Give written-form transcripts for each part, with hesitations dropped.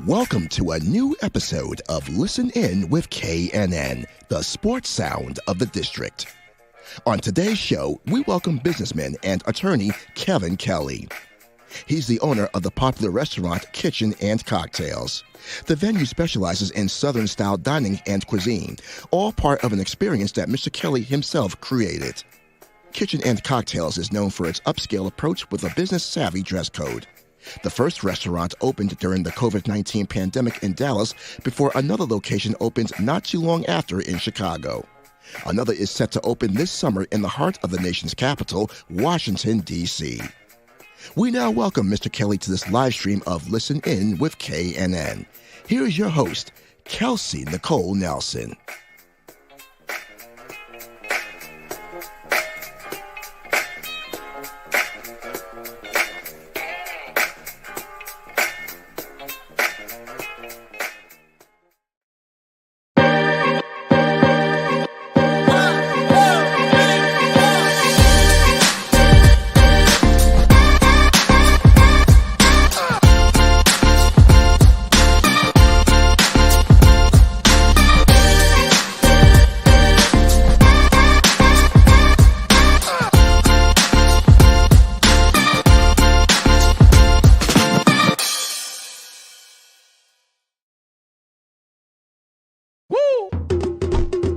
Welcome to a new episode of Listen In with KNN, the sports sound of the district. On today's show, we welcome businessman and attorney Kevin Kelley. He's the owner of the popular restaurant Kitchen and Kocktails. The venue specializes in Southern-style dining and cuisine, all part of an experience that Mr. Kelley himself created. Kitchen and Kocktails is known for its upscale approach with a business-savvy dress code. The first restaurant opened during the COVID-19 pandemic in Dallas before another location opened not too long after in Chicago. Another is set to open this summer in the heart of the nation's capital, Washington, D.C. We now welcome Mr. Kelley to this live stream of Listen In with KNN. Here is your host, Kelsey Nicole Nelson.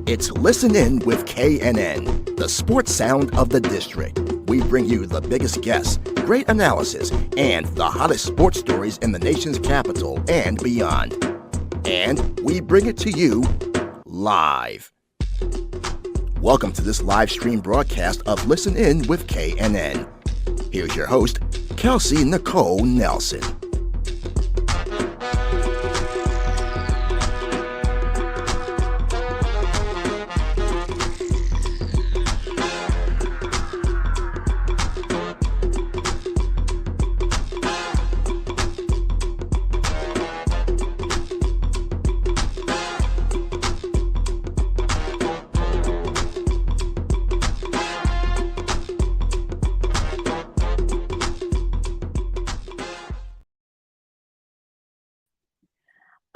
It's Listen In with KNN, the sports sound of the district. We bring you the biggest guests, great analysis, and the hottest sports stories in the nation's capital and beyond. And we bring it to you live. Welcome to this live stream broadcast of Listen In with KNN. Here's your host, Kelsey Nicole Nelson.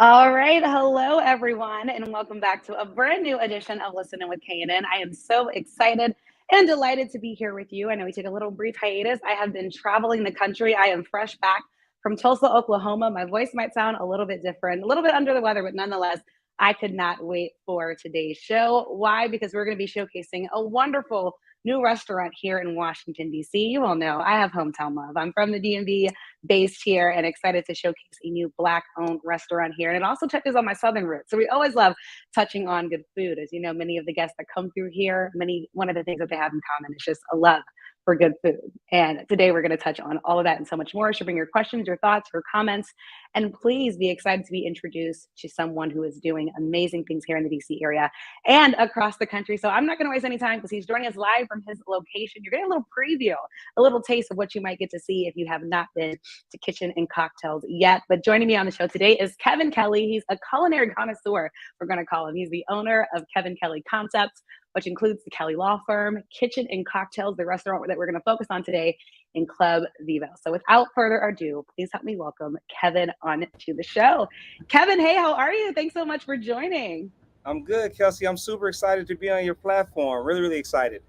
All right. Hello, everyone, and welcome back to a brand new edition of Listen In with KNN. I am so excited and delighted to be here with you. I know we took a little brief hiatus. I have been traveling the country. I am fresh back from Tulsa, Oklahoma. My voice might sound a little bit different, a little bit under the weather, but nonetheless, I could not wait for today's show. Why? Because we're going to be showcasing a wonderful new restaurant here in Washington, D.C. You all know I have hometown love. I'm from the DMV, based here, and excited to showcase a new Black-owned restaurant here. And it also touches on my Southern roots. So we always love touching on good food. As you know, many of the guests that come through here, one of the things that they have in common is just a love for good food. And today we're going to touch on all of that and so much more. So bring your questions, your thoughts, your comments, and please be excited to be introduced to someone who is doing amazing things here in the DC area and across the country. So I'm not going to waste any time because he's joining us live from his location. You're getting a little preview, a little taste of what you might get to see if you have not been to Kitchen and Kocktails yet. But joining me on the show today is Kevin Kelley. He's a culinary connoisseur, we're going to call him. He's the owner of Kevin Kelley Concepts, which includes the Kelley Law Firm, Kitchen and Kocktails, the restaurant that we're going to focus on today, in Club Vivo. So without further ado, please help me welcome Kevin on to the show. Kevin, hey, how are you? Thanks so much for joining. I'm good, Kelsey. I'm super excited to be on your platform. Really, really excited.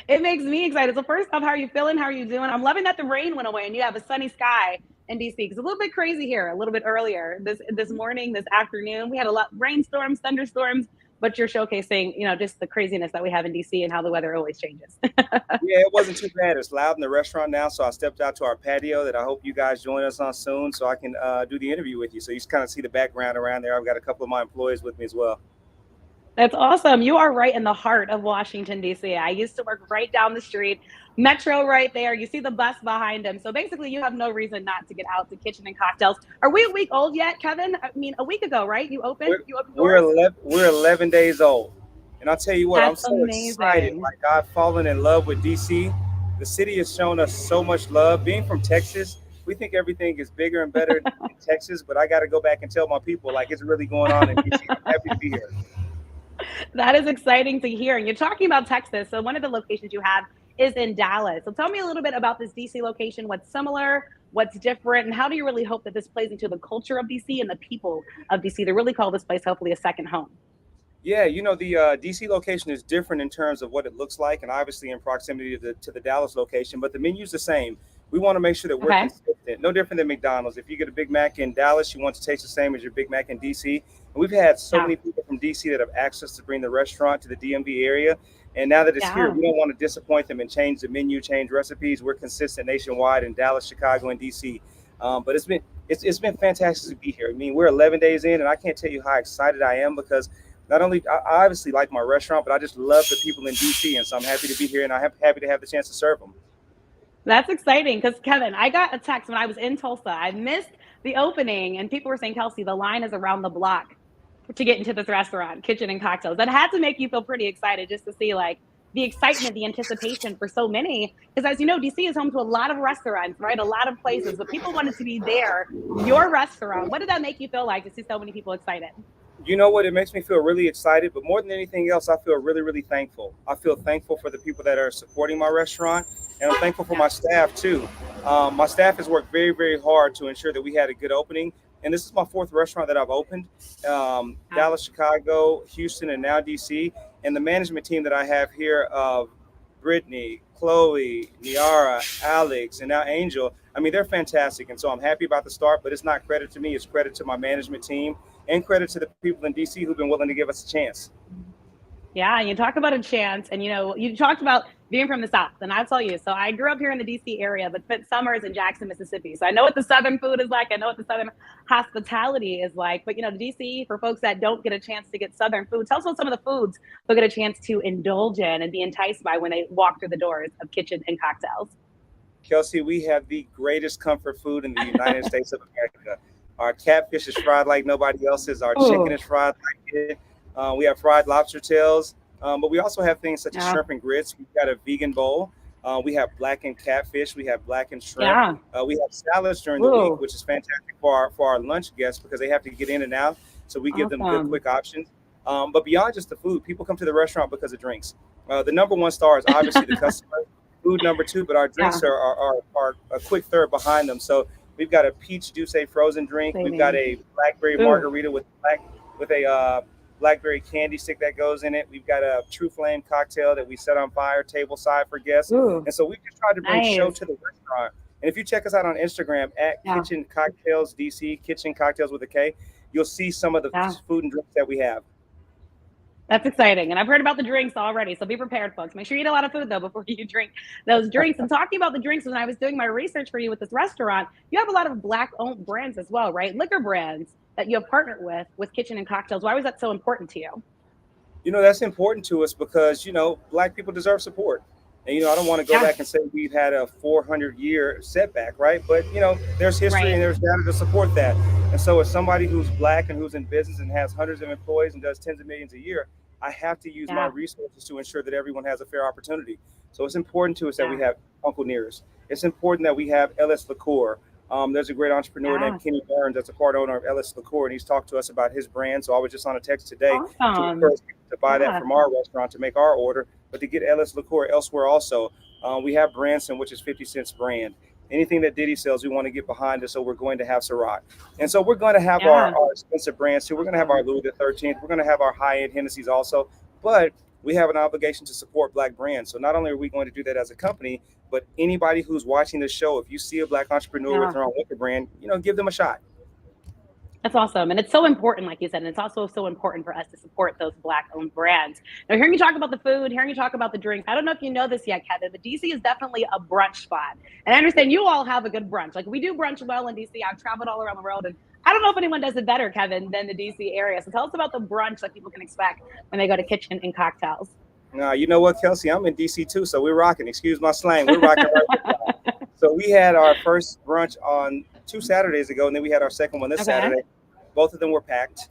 It makes me excited. So first off, how are you feeling? How are you doing? I'm loving that the rain went away and you have a sunny sky in DC. It's a little bit crazy here, a little bit earlier this morning, this afternoon. We had a lot rainstorms, thunderstorms, but you're showcasing, just the craziness that we have in DC and how the weather always changes. Yeah, it wasn't too bad. It's loud in the restaurant now, so I stepped out to our patio that I hope you guys join us on soon so I can do the interview with you. So you just kind of see the background around there. I've got a couple of my employees with me as well. That's awesome. You are right in the heart of Washington, D.C. I used to work right down the street, Metro right there. You see the bus behind him. So basically, you have no reason not to get out to Kitchen and Kocktails. Are we a week old yet, Kevin? I mean, a week ago, right? You opened? We're 11 days old. And I'll tell you what, That's I'm so amazing. excited. Like, I've fallen in love with D.C. The city has shown us so much love. Being from Texas, we think everything is bigger and better in Texas, but I got to go back and tell my people, like, it's really going on in D.C. I'm happy to be here. That is exciting to hear. And you're talking about Texas. So one of the locations you have is in Dallas. So tell me a little bit about this DC location. What's similar? what's different, and how do you really hope that this plays into the culture of DC and the people of DC to really call this place hopefully a second home? Yeah, the DC location is different in terms of what it looks like, and obviously in proximity to the Dallas location, but the menu's the same. We want to make sure that we're consistent, no different than McDonald's. If you get a Big Mac in Dallas, you want to taste the same as your Big Mac in DC. And we've had so many people from DC that have asked us to bring the restaurant to the DMV area. And now that it's here, we don't want to disappoint them and change the menu, change recipes. We're consistent nationwide in Dallas, Chicago, and DC. But it's been fantastic to be here. I mean, we're 11 days in, and I can't tell you how excited I am because not only I obviously like my restaurant, but I just love the people in DC, and so I'm happy to be here, and I'm happy to have the chance to serve them. That's exciting because, Kevin, I got a text when I was in Tulsa. I missed the opening, and people were saying, Kelsey, the line is around the block to get into this restaurant, Kitchen and Cocktails. That had to make you feel pretty excited just to see, like, the excitement, the anticipation for so many. Because as you know, DC is home to a lot of restaurants, right? A lot of places, but people wanted to be there. Your restaurant, what did that make you feel like to see so many people excited? You know what? It makes me feel really excited, but more than anything else, I feel really, really thankful. I feel thankful for the people that are supporting my restaurant, and I'm thankful for my staff too. My staff has worked very, very hard to ensure that we had a good opening, and this is my 4th restaurant that I've opened. Dallas, Chicago, Houston, and now DC. And the management team that I have here of Brittany, Chloe, Niara, Alex, and now Angel, I mean, they're fantastic. And so I'm happy about the start, but it's not credit to me. It's credit to my management team and credit to the people in DC who've been willing to give us a chance. Yeah, you talk about a chance, and you talked about being from the South, and I'll tell you, so I grew up here in the DC area, but spent summers in Jackson, Mississippi. So I know what the Southern food is like. I know what the Southern hospitality is like. But DC, for folks that don't get a chance to get Southern food, tell us about some of the foods they'll get a chance to indulge in and be enticed by when they walk through the doors of Kitchen and Cocktails. Kelsey, we have the greatest comfort food in the United States of America. Our catfish is fried like nobody else's. Our chicken is fried like it. We have fried lobster tails, but we also have things such as shrimp and grits. We've got a vegan bowl. We have blackened catfish. We have blackened shrimp. We have salads during the week, which is fantastic for our lunch guests because they have to get in and out. So we give them good, quick options. But beyond just the food, people come to the restaurant because of drinks. The number one star is obviously the customer. Food number 2, but our drinks are a quick third behind them. So we've got a peach douce frozen drink. We've got a blackberry margarita with a blackberry candy stick that goes in it. We've got a True Flame cocktail that we set on fire tableside for guests. And so we just tried to bring show to the restaurant. And if you check us out on Instagram at Kitchen Kocktails DC, Kitchen Kocktails with a K, you'll see some of the food and drinks that we have. That's exciting. And I've heard about the drinks already. So be prepared, folks. Make sure you eat a lot of food, though, before you drink those drinks. And talking about the drinks, when I was doing my research for you with this restaurant, you have a lot of Black-owned brands as well, right? Liquor brands that you have partnered with Kitchen and Cocktails. Why was that so important to you? That's important to us because, Black people deserve support. And, I don't want to go back and say we've had a 400-year setback, right? But, there's history and there's data to support that. And so as somebody who's Black and who's in business and has hundreds of employees and does tens of millions a year, I have to use my resources to ensure that everyone has a fair opportunity. So it's important to us that we have Uncle Nearest. It's important that we have LS Liqueur. There's a great entrepreneur named Kenny Burns that's a part owner of LS Liqueur, and he's talked to us about his brand. So I was just on a text today to encourage people to buy that from our restaurant to make our order, but to get LS Liqueur elsewhere also. We have Branson, which is 50 Cent's brand. Anything that Diddy sells, we want to get behind it. So we're going to have Ciroc. And so we're going to have our expensive brands too. We're going to have our Louis the 13th. We're going to have our high-end Hennessy's also. But we have an obligation to support Black brands. So not only are we going to do that as a company, but anybody who's watching this show, if you see a Black entrepreneur with their own liquor brand, give them a shot. That's awesome. And it's so important, like you said, and it's also so important for us to support those Black-owned brands. Now, hearing you talk about the food, hearing you talk about the drinks, I don't know if you know this yet, Kevin, but DC is definitely a brunch spot. And I understand you all have a good brunch. Like, we do brunch well in DC. I've traveled all around the world, and I don't know if anyone does it better, Kevin, than the DC area. So tell us about the brunch that people can expect when they go to Kitchen and Cocktails. Now, you know what, Kelsey? I'm in DC too, so we're rocking. Excuse my slang. We're rocking right now. So we had our first brunch on 2 Saturdays ago, and then we had our second one this Saturday. Both of them were packed.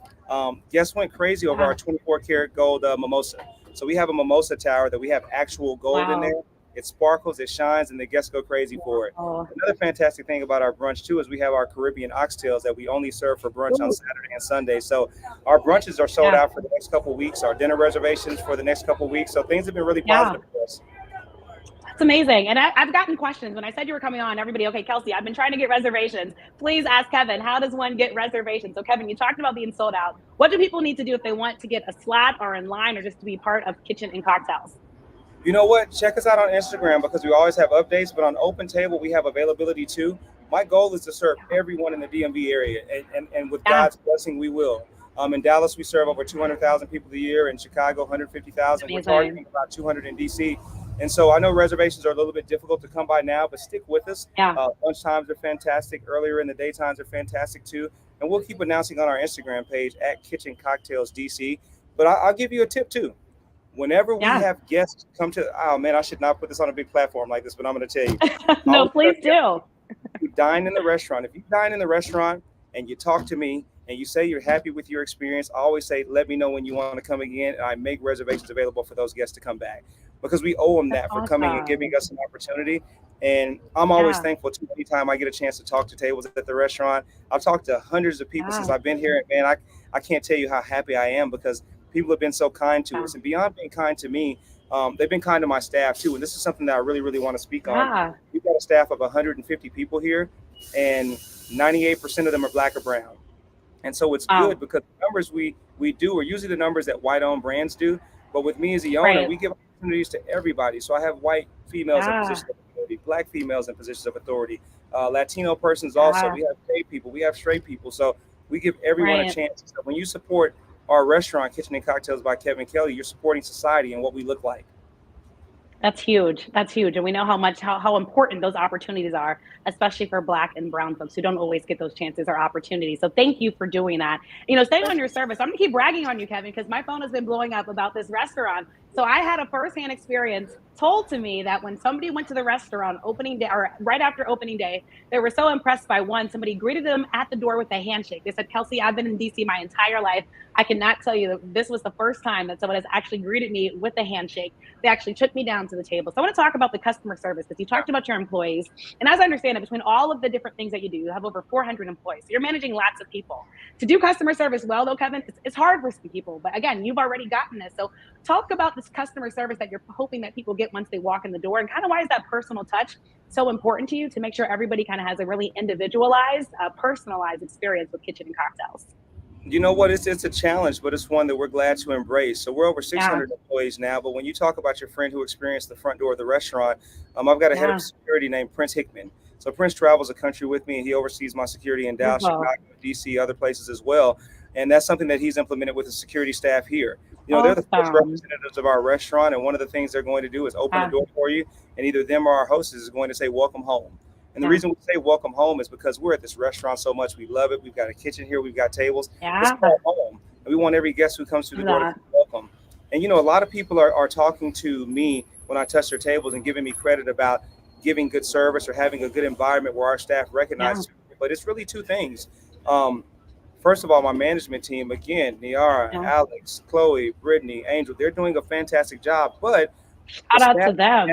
Guests went crazy over our 24-karat gold mimosa. So we have a mimosa tower that we have actual gold in there. It sparkles, it shines, and the guests go crazy for it. Another fantastic thing about our brunch, too, is we have our Caribbean oxtails that we only serve for brunch on Saturday and Sunday. So our brunches are sold out for the next couple of weeks. Our dinner reservations for the next couple of weeks. So things have been really positive for us. It's amazing. And I've gotten questions when I said you were coming on. Everybody, okay, Kelsey, I've been trying to get reservations. Please ask Kevin, how does one get reservations? So Kevin, you talked about being sold out. What do people need to do if they want to get a slot or in line or just to be part of Kitchen and Cocktails? You know what? Check us out on Instagram because we always have updates, but on Open Table, we have availability too. My goal is to serve everyone in the DMV area, and with God's blessing, we will. In Dallas, we serve over 200,000 people a year. In Chicago, 150,000. We're targeting about 200 in DC. And so I know reservations are a little bit difficult to come by now, but stick with us. Lunch times are fantastic. Earlier in the day times are fantastic too. And we'll keep announcing on our Instagram page at Kitchen Kocktails DC. But I'll give you a tip too. Whenever we have guests come to, oh man, I should not put this on a big platform like this, but I'm going to tell you. No, please do. You dine in the restaurant. If you dine in the restaurant and you talk to me and you say you're happy with your experience, I always say, let me know when you want to come again. And I make reservations available for those guests to come back because we owe them that for coming and giving us an opportunity. And I'm always thankful too. Anytime I get a chance to talk to tables at the restaurant, I've talked to hundreds of people since I've been here. And man, I can't tell you how happy I am because people have been so kind to us, and beyond being kind to me, they've been kind to my staff too. And this is something that I really, really want to speak on. We've got a staff of 150 people here, and 98% of them are Black or brown. And so it's good because the numbers we do are usually the numbers that white-owned brands do. But with me as the owner, we give opportunities to everybody. So I have white females in positions of authority, Black females in positions of authority, Latino persons also. We have gay people, we have straight people. So we give everyone a chance. So when you support our restaurant, Kitchen and Cocktails by Kevin Kelley, you're supporting society and what we look like. That's huge. That's huge. And we know how important those opportunities are, especially for Black and brown folks who don't always get those chances or opportunities. So thank you for doing that. You know, staying on your service, I'm gonna keep bragging on you, Kevin, because my phone has been blowing up about this restaurant. So I had a firsthand experience told to me that when somebody went to the restaurant opening day or right after opening day, they were so impressed by somebody greeted them at the door with a handshake. They said, Kelsey, I've been in DC my entire life. I cannot tell you that this was the first time that someone has actually greeted me with a handshake. They actually took me down to the table. So I want to talk about the customer service because you talked about your employees. And as I understand it, between all of the different things that you have over 400 employees. So you're managing lots of people. To do customer service well, though, Kevin, it's hard for some people. But again, you've already gotten this. So talk about this customer service that you're hoping that people get once they walk in the door, and kind of why is that personal touch so important to you to make sure everybody kind of has a really individualized, personalized experience with Kitchen and Cocktails? You know what? It's a challenge, but it's one that we're glad to embrace. So we're over 600 employees now. But when you talk about your friend who experienced the front door of the restaurant, I've got a head of security named Prince Hickman. So Prince travels the country with me, and he oversees my security in Dallas, Chicago, DC, other places as well. And that's something that he's implemented with the security staff here. You know, they're the first representatives of our restaurant, and one of the things they're going to do is open the door for you, and either them or our hostess is going to say, welcome home. And the reason we say welcome home is because we're at this restaurant so much. We love it. We've got a kitchen here. We've got tables. It's called home. And we want every guest who comes through the door to be welcome. And, you know, a lot of people are talking to me when I touch their tables and giving me credit about giving good service or having a good environment where our staff recognizes it. But it's really two things. First of all, my management team, again, Niara, Alex, Chloe, Brittany, Angel, they're doing a fantastic job. But shout out to them,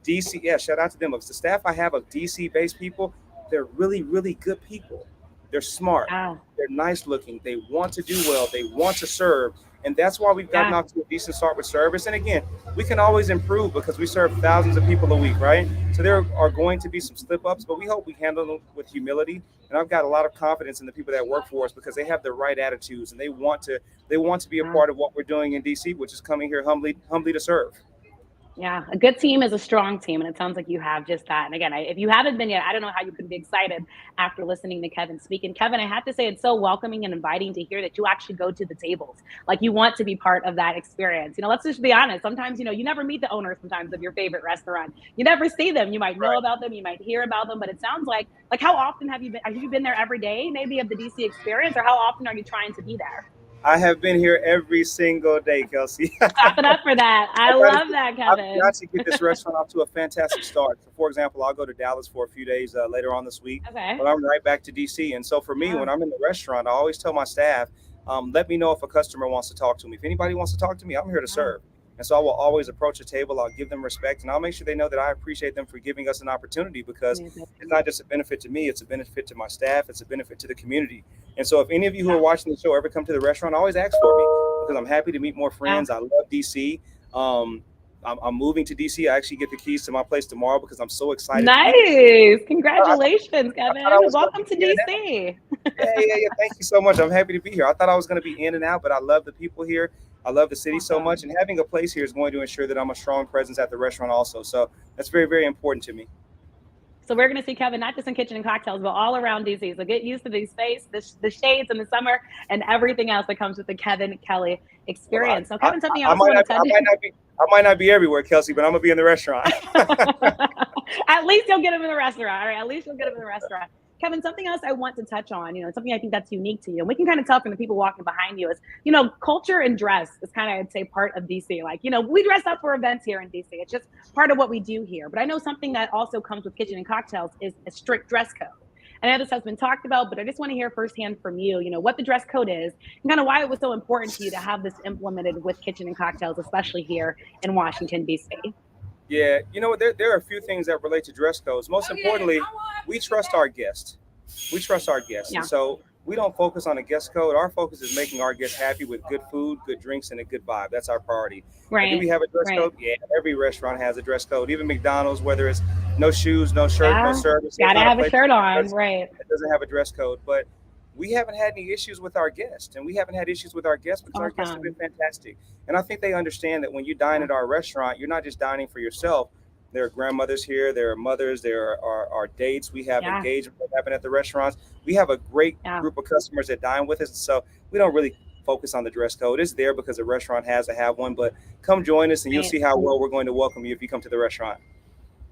DC, shout out to them. The staff I have of DC-based people, they're really, really good people. They're smart. They're nice looking. They want to do well. They want to serve. And that's why we've gotten off to a decent start with service. And again, we can always improve because we serve thousands of people a week, right? So there are going to be some slip-ups, but we hope we handle them with humility. And I've got a lot of confidence in the people that work for us because they have the right attitudes and they want to be a part of what we're doing in DC, which is coming here humbly to serve. Yeah, a good team is a strong team, and it sounds like you have just that. And again, if you haven't been yet, I don't know how you could be excited after listening to Kevin speak. And Kevin, I have to say it's so welcoming and inviting to hear that you actually go to the tables. Like you want to be part of that experience. You know, let's just be honest. Sometimes, you know, you never meet the owners sometimes of your favorite restaurant. You never see them. You might know about them. You might hear about them. But it sounds like how often have you been there every day, maybe of the DC experience, or how often are you trying to be there? I have been here every single day, Kelsey. Clap it up for that. I love that, Kevin. I've got to get this restaurant off to a fantastic start. So, for example, I'll go to Dallas for a few days later on this week. But I'm right back to DC. And so for me, when I'm in the restaurant, I always tell my staff, let me know if a customer wants to talk to me. If anybody wants to talk to me, I'm here to serve. And so I will always approach a table. I'll give them respect, and I'll make sure they know that I appreciate them for giving us an opportunity because it's not just a benefit to me. It's a benefit to my staff. It's a benefit to the community. And so if any of you who are watching the show ever come to the restaurant, always ask for me because I'm happy to meet more friends. I love DC. I'm moving to DC. I actually get the keys to my place tomorrow because I'm so excited. Nice. Congratulations, Kevin. Welcome to DC. Yeah. Thank you so much. I'm happy to be here. I thought I was going to be in and out, but I love the people here. I love the city so much. And having a place here is going to ensure that I'm a strong presence at the restaurant also. So that's very, very important to me. So we're going to see Kevin not just in Kitchen and Cocktails, but all around DC. So get used to these space, the shades in the summer, and everything else that comes with the Kevin Kelley experience. So Kevin, something else I might not be everywhere, Kelsey, but I'm going to be in the restaurant. At least you'll get him in the restaurant. All right, at least you'll get him in the restaurant. Kevin, something else I want to touch on, something I think that's unique to you, and we can kind of tell from the people walking behind you is, culture and dress is kind of, I'd say, part of DC. Like, we dress up for events here in DC. It's just part of what we do here. But I know something that also comes with Kitchen and Cocktails is a strict dress code. I know this has been talked about, but I just want to hear firsthand from you, what the dress code is and kind of why it was so important to you to have this implemented with Kitchen and Cocktails, especially here in Washington, DC. Yeah, there are a few things that relate to dress codes. Most importantly, we trust our guests. Yeah. And so we don't focus on a guest code. Our focus is making our guests happy with good food, good drinks, and a good vibe. That's our priority. Right. Do we have a dress code? Yeah, every restaurant has a dress code. Even McDonald's, whether it's no shoes, no shirt, no service. Gotta have a shirt on, right. It doesn't have a dress code. But we haven't had any issues with our guests, and we haven't had issues with our guests because our guests have been fantastic. And I think they understand that when you dine at our restaurant, you're not just dining for yourself. There are grandmothers here, there are mothers, there are dates. We have engagement that happen at the restaurants. We have a great group of customers that dine with us. So we don't really focus on the dress code. It's there because the restaurant has to have one, but come join us and you'll see how well we're going to welcome you if you come to the restaurant.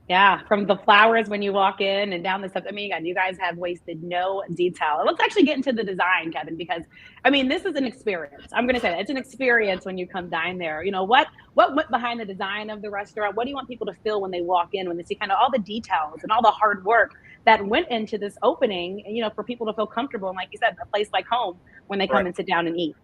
Yeah, from the flowers when you walk in and down the steps. I mean, again, you guys have wasted no detail. Let's actually get into the design, Kevin, because this is an experience. I'm going to say that it's an experience when you come dine there. What went behind the design of the restaurant? What do you want people to feel when they walk in, when they see kind of all the details and all the hard work that went into this opening, for people to feel comfortable and, like you said, a place like home when they come and sit down and eat?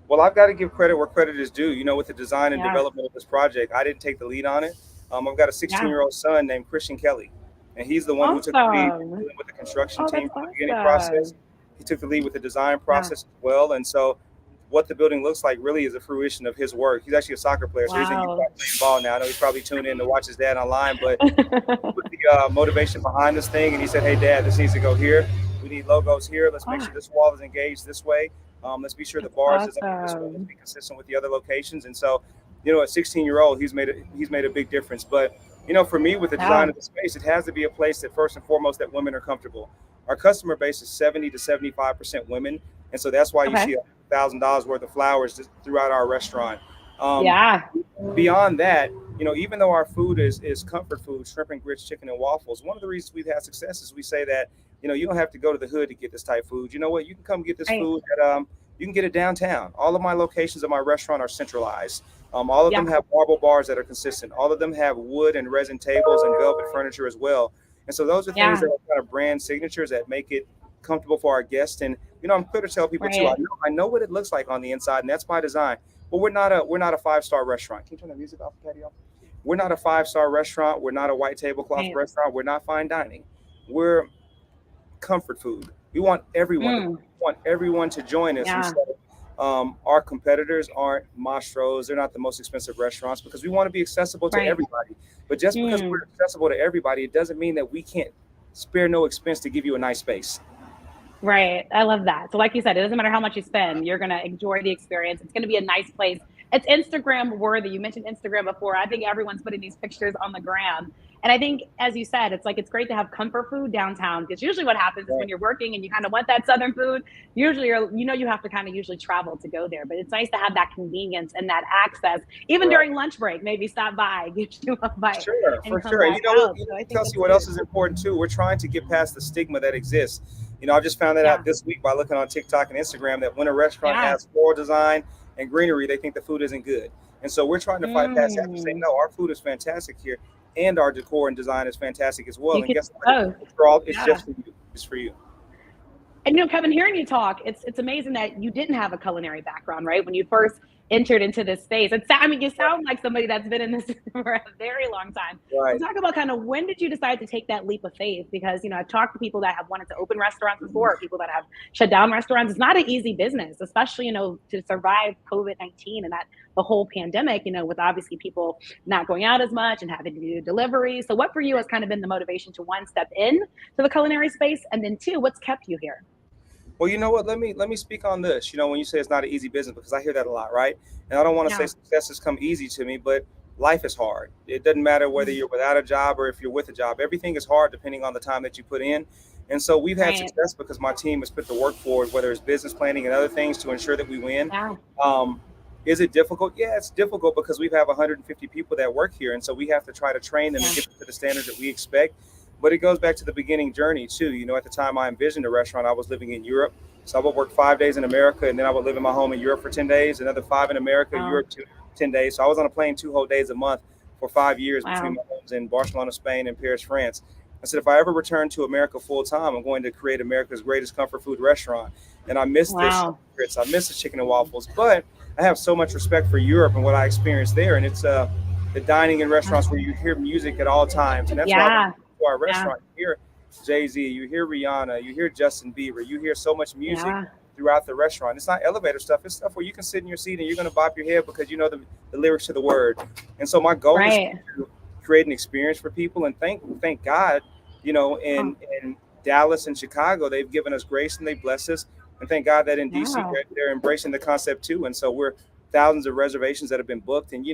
Well, I've got to give credit where credit is due. With the design and development of this project, I didn't take the lead on it. I've got a 16-year-old son named Kitchen Kelley, and he's the one who took the lead with the construction team from the beginning process. He took the lead with the design process as well. And so what the building looks like really is a fruition of his work. He's actually a soccer player, so he's in Utah playing ball now. I know he's probably tuned in to watch his dad online, but he put the motivation behind this thing, and he said, hey, Dad, this needs to go here. We need logos here. Let's make sure this wall is engaged this way. Let's be sure the bars is up this way. Let's be consistent with the other locations. And so at 16-year-old, he's made a big difference. But, for me, with the design of the space, it has to be a place that first and foremost that women are comfortable. Our customer base is 70 to 75% women. And so that's why you see $1,000 worth of flowers throughout our restaurant. Beyond that, even though our food is comfort food, shrimp and grits, chicken and waffles, one of the reasons we've had success is we say that, you don't have to go to the hood to get this type of food. You know what? You can come get this food at, you can get it downtown. All of my locations of my restaurant are centralized. All of them have marble bars that are consistent. All of them have wood and resin tables and velvet furniture as well. And so those are things that are kind of brand signatures that make it comfortable for our guests. And I'm clear to tell people too. I know what it looks like on the inside, and that's by design. But we're not a 5-star restaurant. Can you turn the music off, patio? We're not a 5-star restaurant. We're not a white tablecloth restaurant. We're not fine dining. We're comfort food. We want everyone. We want everyone to join us. Our competitors aren't Mastros. They're not the most expensive restaurants because we want to be accessible to everybody. But just because we're accessible to everybody, it doesn't mean that we can't spare no expense to give you a nice space. Right. I love that. So like you said, it doesn't matter how much you spend. You're going to enjoy the experience. It's going to be a nice place. It's Instagram worthy. You mentioned Instagram before. I think everyone's putting these pictures on the gram. And I think, as you said, it's great to have comfort food downtown, because usually what happens is when you're working and you kind of want that Southern food, usually you have to kind of usually travel to go there. But it's nice to have that convenience and that access, even during lunch break. Maybe stop by, get you a bite. Sure, for sure. Kelsey, what else is important too? We're trying to get past the stigma that exists. I just found that out this week by looking on TikTok and Instagram that when a restaurant has floral design and greenery, they think the food isn't good. And so we're trying to fight past that and say, no, our food is fantastic here. And our decor and design is fantastic as well. And guess what? It's just for you. It's for you. And Kevin, hearing you talk, it's amazing that you didn't have a culinary background, right? When you first entered into this space. I mean, you sound like somebody that's been in this for a very long time. Right. So talk about kind of when did you decide to take that leap of faith? Because, I've talked to people that have wanted to open restaurants before, people that have shut down restaurants. It's not an easy business, especially, to survive COVID-19 and the whole pandemic, with obviously people not going out as much and having to do delivery. So what for you has kind of been the motivation to, one, step in to the culinary space, and then two, what's kept you here? Well, you know what? Let me speak on this. When you say it's not an easy business, because I hear that a lot, right? And I don't want to say success has come easy to me, but life is hard. It doesn't matter whether you're without a job or if you're with a job. Everything is hard depending on the time that you put in. And so we've had success because my team has put the work forward, whether it's business planning and other things, to ensure that we win. Is it difficult? Yeah, it's difficult because we have 150 people that work here. And so we have to try to train them and get them to the standards that we expect. But it goes back to the beginning journey too. At the time I envisioned a restaurant, I was living in Europe. So I would work 5 days in America, and then I would live in my home in Europe for 10 days, another 5 in America, Europe 10 days. So I was on a plane 2 whole days a month for 5 years between my homes in Barcelona, Spain, and Paris, France. I said, if I ever return to America full time, I'm going to create America's greatest comfort food restaurant. And I miss this. I miss the chicken and waffles, but I have so much respect for Europe and what I experienced there. And it's the dining in restaurants where you hear music at all times. And that's why to our restaurant, you hear Jay-Z, you hear Rihanna, you hear Justin Bieber, you hear so much music throughout the restaurant. It's not elevator stuff. It's stuff where you can sit in your seat and you're going to bop your head because you know the lyrics to the word. And so my goal is to create an experience for people. And thank God, in Dallas and Chicago, they've given us grace and they bless us. And thank God that in DC, they're embracing the concept too. And so we're thousands of reservations that have been booked. And,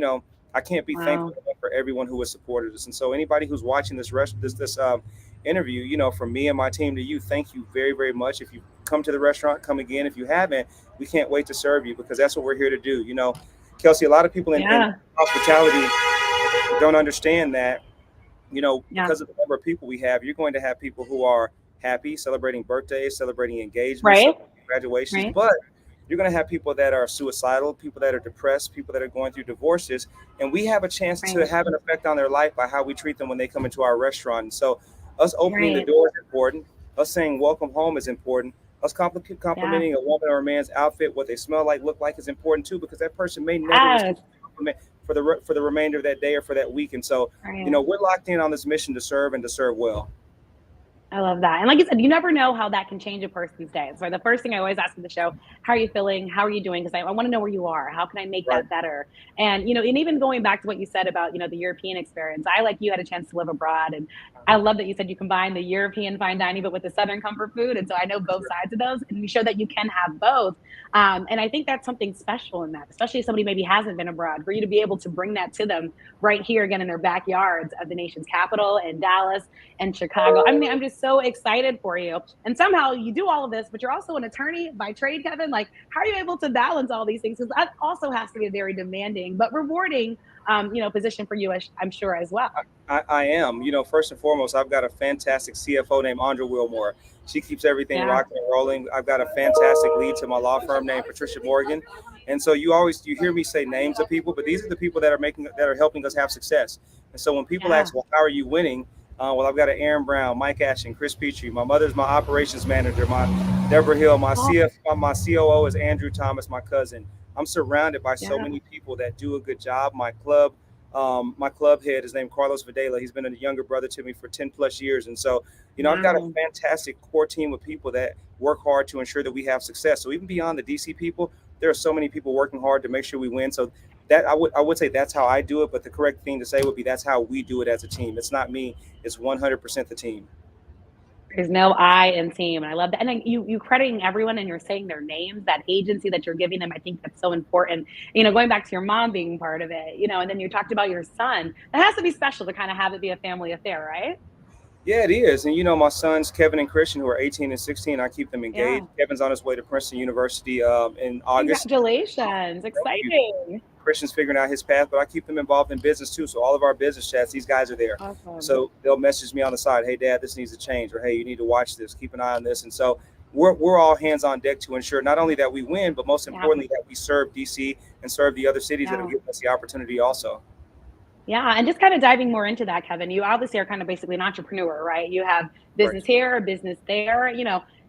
I can't be thankful enough for everyone who has supported us. And so anybody who's watching this interview, from me and my team to you, thank you very, very much. If you come to the restaurant, come again. If you haven't, we can't wait to serve you because that's what we're here to do. Kelsey, a lot of people in hospitality don't understand that, because of the number of people we have, you're going to have people who are happy, celebrating birthdays, celebrating engagements, graduations, but you're going to have people that are suicidal, people that are depressed, people that are going through divorces, and we have a chance to have an effect on their life by how we treat them when they come into our restaurant. And so us opening the door is important. Us saying welcome home is important. Us complimenting a woman or a man's outfit, what they smell like, look like is important too, because that person may never compliment for the remainder of that day or for that week. And so, we're locked in on this mission to serve and to serve well. I love that. And like you said, you never know how that can change a person's day. So the first thing I always ask in the show, how are you feeling? How are you doing? Because I want to know where you are. How can I make that better? And, and even going back to what you said about, the European experience, I, like you, had a chance to live abroad. And I love that you said you combine the European fine dining, but with the Southern comfort food. And so I know both sides of those, and you show that you can have both. And I think that's something special in that, especially if somebody maybe hasn't been abroad, for you to be able to bring that to them right here again in their backyards of the nation's capital in Dallas and Chicago. I mean, I'm just so excited for you. And somehow you do all of this, but you're also an attorney by trade, Kevin. Like, how are you able to balance all these things? Because that also has to be a very demanding but rewarding position for you, I'm sure, as well. I am. First and foremost, I've got a fantastic CFO named Andra Wilmore. She keeps everything rocking and rolling. I've got a fantastic lead to my law firm named Patricia Morgan. And so you hear me say names of people, but these are the people that are helping us have success. And so when people ask, well, how are you winning? I've got Aaron Brown, Mike Ashton, Chris Petrie. My mother's my operations manager, my Deborah Hill, my COO is Andrew Thomas, my cousin. I'm surrounded by so many people that do a good job. My club head is named Carlos Videla. He's been a younger brother to me for 10 plus years. And so, I've got a fantastic core team of people that work hard to ensure that we have success. So even beyond the DC people, there are so many people working hard to make sure we win. So that I would say that's how I do it. But the correct thing to say would be that's how we do it as a team. It's not me. It's 100% the team. There's no I in team. And I love that. And then you crediting everyone and you're saying their names, that agency that you're giving them. I think that's so important. Going back to your mom being part of it, and then you talked about your son. That has to be special to kind of have it be a family affair, right? Yeah, it is. And, my sons, Kevin and Christian, who are 18 and 16, I keep them engaged. Kevin's on his way to Princeton University in August. Congratulations. Exciting. Christian's figuring out his path, but I keep them involved in business too. So all of our business chats, these guys are there. Awesome. So they'll message me on the side, hey, Dad, this needs to change, or hey, you need to watch this, keep an eye on this. And so we're all hands on deck to ensure not only that we win, but most importantly, that we serve DC and serve the other cities that have given us the opportunity also. Yeah, and just kind of diving more into that, Kevin, you obviously are kind of basically an entrepreneur, right? You have business here, business there.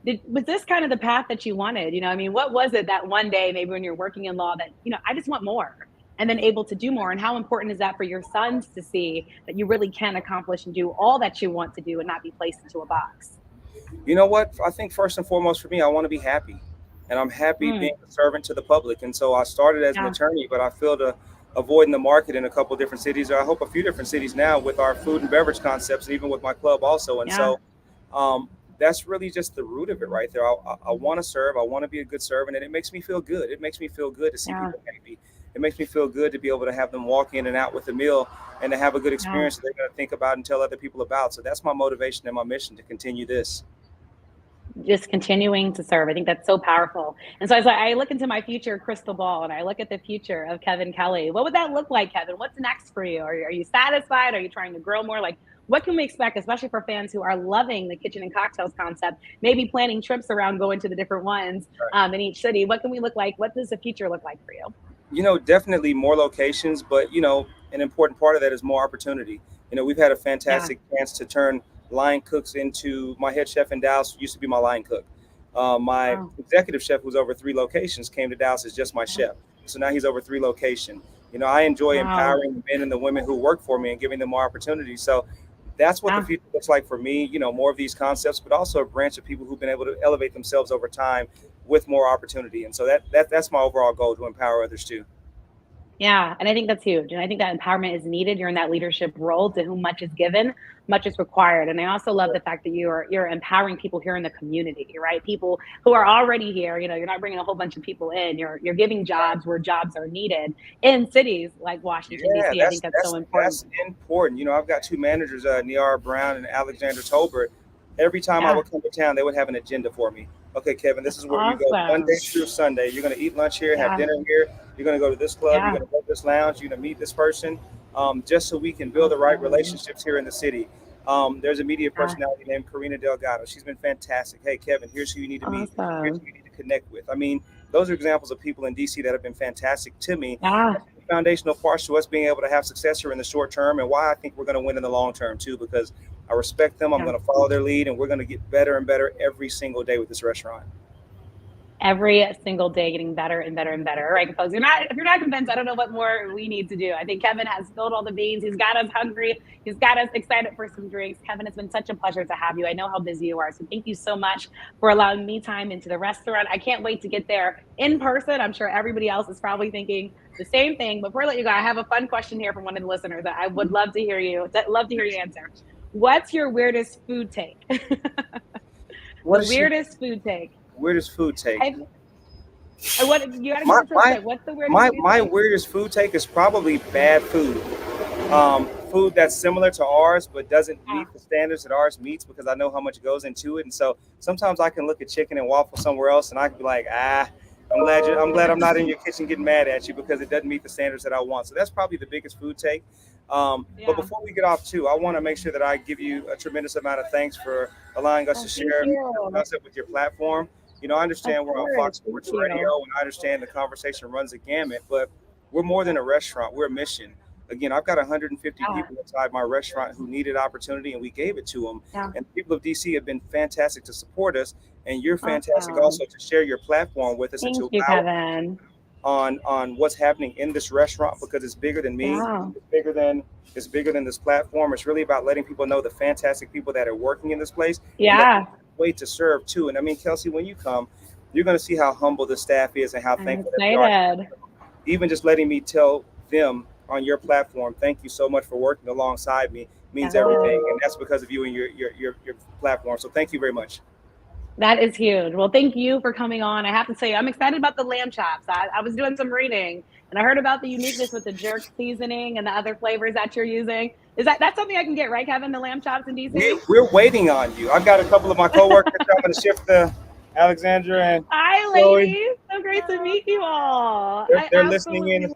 Was this kind of the path that you wanted? I mean, what was it that one day, maybe when you're working in law, that, I just want more, and then able to do more? And how important is that for your sons to see that you really can accomplish and do all that you want to do and not be placed into a box? You know what? I think first and foremost for me, I want to be happy. And I'm happy being a servant to the public. And so I started as an attorney, but I feel to avoid in the market in a couple of different cities, or I hope a few different cities now with our food and beverage concepts, and even with my club also. And so that's really just the root of it right there. I want to serve. I want to be a good servant, and it makes me feel good. It makes me feel good to see people happy. It makes me feel good to be able to have them walk in and out with a meal and to have a good experience that they're going to think about and tell other people about. So that's my motivation and my mission to continue this. Just continuing to serve. I think that's so powerful. And so as I look into my future crystal ball and I look at the future of Kevin Kelley, what would that look like, Kevin? What's next for you? Are you satisfied? Are you trying to grow more? Like, what can we expect, especially for fans who are loving the Kitchen and Cocktails concept, maybe planning trips around, going to the different ones in each city? What can we look like? What does the future look like for you? Definitely more locations, but, an important part of that is more opportunity. We've had a fantastic chance to turn line cooks into my head chef in Dallas used to be my line cook. My executive chef, who's over 3 locations, came to Dallas as just my chef. So now he's over 3 locations. I enjoy empowering the men and the women who work for me and giving them more opportunities. So that's what the future looks like for me, more of these concepts, but also a branch of people who've been able to elevate themselves over time with more opportunity. And so that's my overall goal, to empower others too. Yeah, and I think that's huge. And I think that empowerment is needed. You're in that leadership role, to whom much is given, much is required. And I also love the fact that you're empowering people here in the community, right? People who are already here. You're not bringing a whole bunch of people in. You're giving jobs where jobs are needed in cities like Washington, D.C. I think that's so important. That's important. I've got 2 managers, Niara Brown and Alexandra Tolbert. Every time I would come to town, they would have an agenda for me. Okay, Kevin, this is where you go Monday through Sunday. You're going to eat lunch here, have dinner here. You're going to go to this club. You're going to go to this lounge. You're going to meet this person, just so we can build the right relationships here in the city. There's a media personality named Karina Delgado. She's been fantastic. Hey, Kevin, here's who you need to meet. Here's who you need to connect with. I mean, those are examples of people in D.C. that have been fantastic to me. Foundational parts to us being able to have success here in the short term, and why I think we're going to win in the long term too, because I respect them. I'm going to follow their lead, and we're going to get better and better every single day with this restaurant. Every single day getting better and better and better. All right, folks, if you're not convinced, I don't know what more we need to do. I think Kevin has spilled all the beans. He's got us hungry. He's got us excited for some drinks. Kevin, it's been such a pleasure to have you. I know how busy you are, so thank you so much for allowing me time into the restaurant. I can't wait to get there in person. I'm sure everybody else is probably thinking the same thing. Before I let you go, I have a fun question here from one of the listeners that I would love to hear you answer. What's your weirdest food take? Weirdest food take? Weirdest food take? What's the weirdest my weirdest food take is probably bad food. Food that's similar to ours but doesn't meet the standards that ours meets, because I know how much goes into it. And so sometimes I can look at chicken and waffle somewhere else and I can be like, I'm glad I'm not in your kitchen getting mad at you because it doesn't meet the standards that I want. So that's probably the biggest food take. But before we get off too, I want to make sure that I give you a tremendous amount of thanks for allowing us to share the concept with your platform. I understand we're on Fox Sports Radio, and I understand the conversation runs a gamut, but we're more than a restaurant. We're a mission. Again, I've got 150 people inside my restaurant who needed opportunity, and we gave it to them. And the people of DC have been fantastic to support us, and you're fantastic also to share your platform with us. Thank you, Kevin. On what's happening in this restaurant, because it's bigger than me. It's bigger than this platform. It's really about letting people know the fantastic people that are working in this place. Way to serve too. And I mean, Kelsey, when you come, you're going to see how humble the staff is and how thankful they are. Even just letting me tell them on your platform, thank you so much for working alongside me, means everything. And that's because of you and your platform. So thank you very much. That is huge. Well, thank you for coming on. I have to say, I'm excited about the lamb chops. I was doing some reading and I heard about the uniqueness with the jerk seasoning and the other flavors that you're using. That's something I can get, right, Kevin? The lamb chops in DC? We're waiting on you. I've got a couple of my coworkers. I'm going to shift to Alexandra and hi, ladies. So great to meet you all. They're listening in.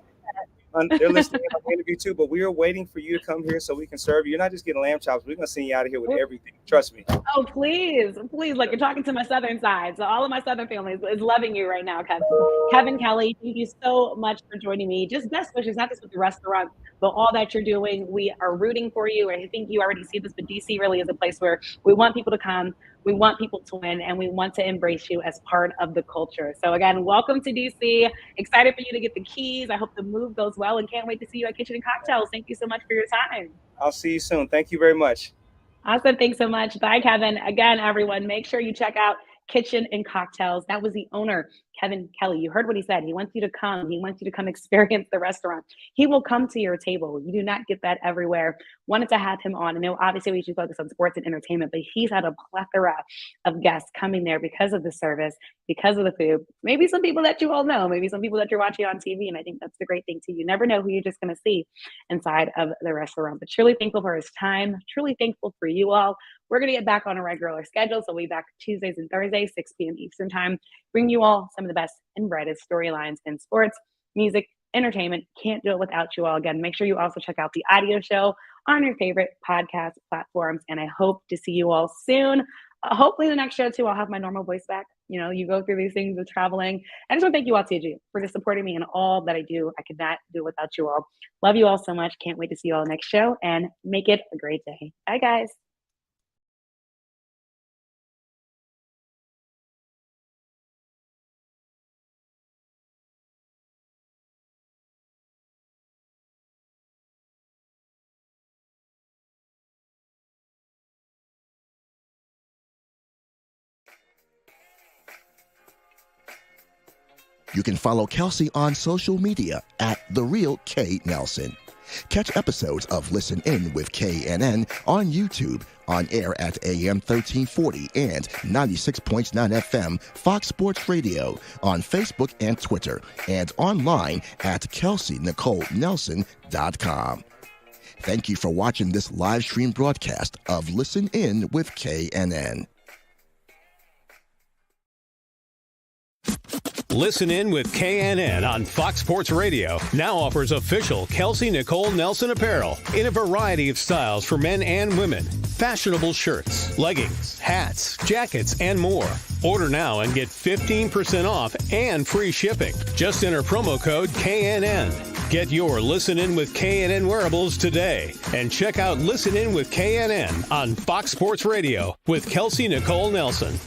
They're listening in on the interview too, but we are waiting for you to come here so we can serve you. You're not just getting lamb chops. We're going to send you out of here with everything. Trust me. Oh, please. Look, you're talking to my Southern side. So all of my Southern family is loving you right now, Kevin. Kevin Kelley, thank you so much for joining me. Just best wishes, not just with the restaurant, but all that you're doing. We are rooting for you. I think you already see this, but DC really is a place where we want people to come. We want people to win, and we want to embrace you as part of the culture. So again, welcome to DC. Excited for you to get the keys. I hope the move goes well, and can't wait to see you at Kitchen Kocktails. Thank you so much for your time. I'll see you soon. Thank you very much. Awesome. Thanks so much. Bye, Kevin. Again, everyone, make sure you check out Kitchen Kocktails. That was the owner, Kevin Kelley. You heard what he said. He wants you to come. He wants you to come experience the restaurant. He will come to your table. You do not get that everywhere. Wanted to have him on. And obviously we should focus on sports and entertainment, but he's had a plethora of guests coming there because of the service, because of the food. Maybe some people that you all know, maybe some people that you're watching on TV. And I think that's the great thing too. You never know who you're just going to see inside of the restaurant. But truly thankful for his time. Truly thankful for you all. We're going to get back on a regular schedule. So we'll be back Tuesdays and Thursdays, 6 p.m. Eastern time. Bring you all some of the best and brightest storylines in sports, music, entertainment. Can't do it without you all. Again, make sure you also check out the audio show on your favorite podcast platforms. And I hope to see you all soon. Hopefully the next show too, I'll have my normal voice back. You know, you go through these things with traveling. I just want to thank you all, TG, for just supporting me in all that I do. I could not do it without you all. Love you all so much. Can't wait to see you all next show, and make it a great day. Bye, guys. You can follow Kelsey on social media at The Real K Nelson. Catch episodes of Listen In with KNN on YouTube, on air at AM 1340 and 96.9 FM Fox Sports Radio, on Facebook and Twitter, and online at KelseyNicoleNelson.com. Thank you for watching this live stream broadcast of Listen In with KNN. Listen In with KNN on Fox Sports Radio now offers official Kelsey Nicole Nelson apparel in a variety of styles for men and women. Fashionable shirts, leggings, hats, jackets, and more. Order now and get 15% off and free shipping. Just enter promo code KNN. Get your Listen In with KNN wearables today. And check out Listen In with KNN on Fox Sports Radio with Kelsey Nicole Nelson.